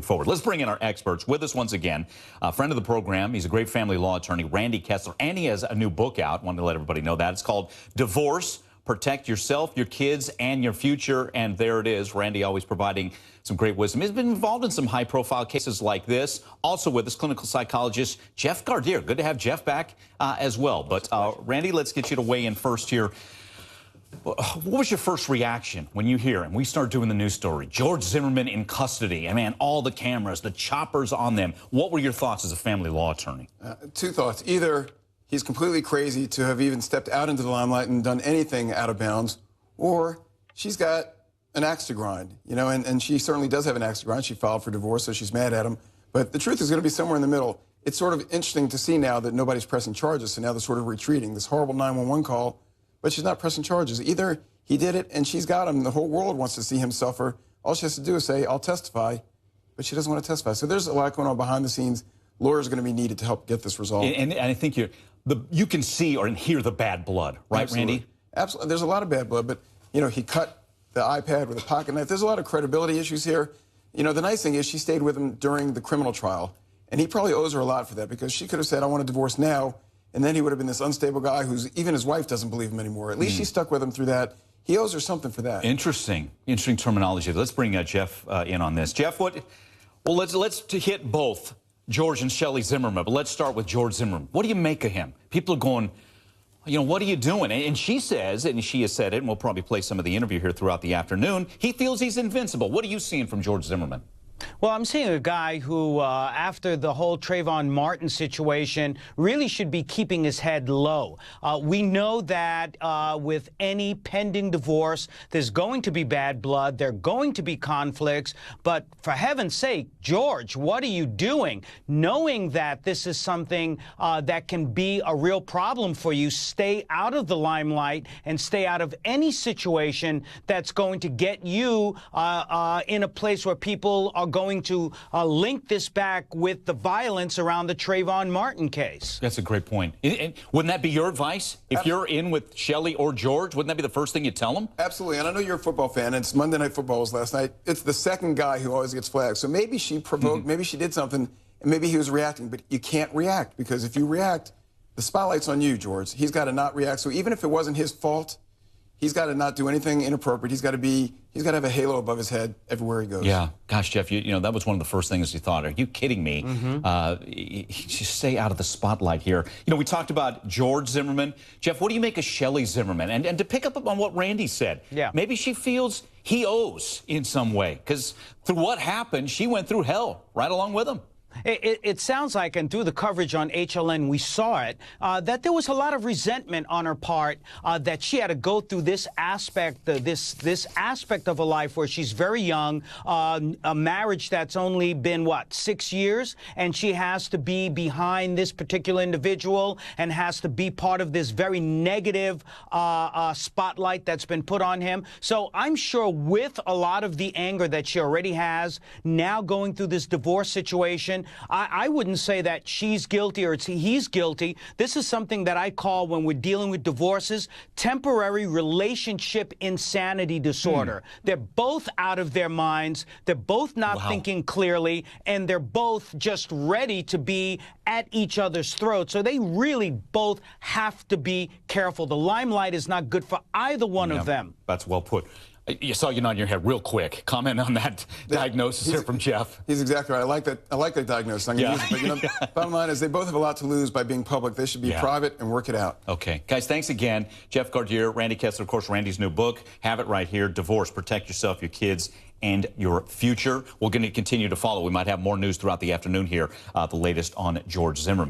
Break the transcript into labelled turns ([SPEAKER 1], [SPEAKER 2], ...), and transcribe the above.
[SPEAKER 1] forward. Let's bring in our experts. With us once again, a friend of the program. He's a great family law attorney, Randy Kessler, and he has a new book out. Wanted to let everybody know that. It's called Divorce, Protect Yourself, Your Kids, and Your Future. And there it is. Randy always providing some great wisdom. He's been involved in some high-profile cases like this. Also with us, clinical psychologist Jeff Gardier. Good to have Jeff back as well. But Randy, let's get you to weigh in first here. What was your first reaction when you hear, and we start doing the news story, George Zimmerman in custody, and man, all the cameras, the choppers on them. What were your thoughts as a family law attorney?
[SPEAKER 2] Two thoughts. Either he's completely crazy to have even stepped out into the limelight and done anything out of bounds, or she's got an axe to grind, you know, and she certainly does have an axe to grind. She filed for divorce, so she's mad at him. But the truth is going to be somewhere in the middle. It's sort of interesting to see now that nobody's pressing charges, so now they're sort of retreating. This horrible 911 call, but she's not pressing charges. Either he did it and she's got him. The whole world wants to see him suffer. All she has to do is say, I'll testify, but she doesn't want to testify. So there's a lot going on behind the scenes. Lawyers are going to be needed to help get this resolved.
[SPEAKER 1] And I think you can see or hear the bad blood, right,
[SPEAKER 2] Absolutely.
[SPEAKER 1] Randy?
[SPEAKER 2] Absolutely. There's a lot of bad blood, but, you know, he cut the iPad with a pocket knife. There's a lot of credibility issues here. You know, the nice thing is she stayed with him during the criminal trial, and he probably owes her a lot for that because she could have said, I want a divorce now, and then he would have been this unstable guy who's, even his wife doesn't believe him anymore. At least she stuck with him through that. He owes her something for that.
[SPEAKER 1] Interesting terminology. Let's bring Jeff in on this. Jeff, let's hit both George and Shelly Zimmerman, but let's start with George Zimmerman. What do you make of him? People are going, you know, what are you doing? And she says, and she has said it, and we'll probably play some of the interview here throughout the afternoon, he feels he's invincible. What are you seeing from George Zimmerman?
[SPEAKER 3] Well, I'm seeing a guy who, after the whole Trayvon Martin situation, really should be keeping his head low. We know that with any pending divorce, there's going to be bad blood, there are going to be conflicts, but for heaven's sake, George, what are you doing? Knowing that this is something that can be a real problem for you, stay out of the limelight and stay out of any situation that's going to get you in a place where people are going to link this back with the violence around the Trayvon Martin case.
[SPEAKER 1] That's a great point. And wouldn't that be your advice? If you're in with Shelly or George, wouldn't that be the first thing you tell them?
[SPEAKER 2] Absolutely. And I know you're a football fan. It's Monday Night Football was last night. It's the second guy who always gets flagged. So maybe she provoked, maybe she did something, and maybe he was reacting. But you can't react, because if you react, the spotlight's on you, George. He's got to not react. So even if it wasn't his fault, he's got to not do anything inappropriate. He's got to have a halo above his head everywhere he goes.
[SPEAKER 1] Yeah. Gosh, Jeff, you know, that was one of the first things you thought. Are you kidding me? Just stay out of the spotlight here. You know, we talked about George Zimmerman. Jeff, what do you make of Shelly Zimmerman? And to pick up on what Randy said, maybe she feels he owes in some way, because through what happened, she went through hell right along with him.
[SPEAKER 3] It sounds like, and through the coverage on HLN, we saw it, that there was a lot of resentment on her part, that she had to go through this aspect, this aspect of her life where she's very young, a marriage that's only been, what, 6 years, and she has to be behind this particular individual and has to be part of this very negative spotlight that's been put on him. So I'm sure with a lot of the anger that she already has, now going through this divorce situation, I wouldn't say that she's guilty or he's guilty. This is something that I call, when we're dealing with divorces, temporary relationship insanity disorder. They're both out of their minds. They're both not thinking clearly, and they're both just ready to be at each other's throats. So they really both have to be careful. The limelight is not good for either one of them.
[SPEAKER 1] That's well put. You saw you nod your head real quick. Comment on that diagnosis here from Jeff.
[SPEAKER 2] He's exactly right. I like that diagnosis. I'm going to use it. But, you know, bottom line is they both have a lot to lose by being public. They should be private and work it out.
[SPEAKER 1] Okay. Guys, thanks again. Jeff Gardier, Randy Kessler, of course, Randy's new book. Have it right here. Divorce, Protect Yourself, Your Kids, and Your Future. We're going to continue to follow. We might have more news throughout the afternoon here, the latest on George Zimmerman.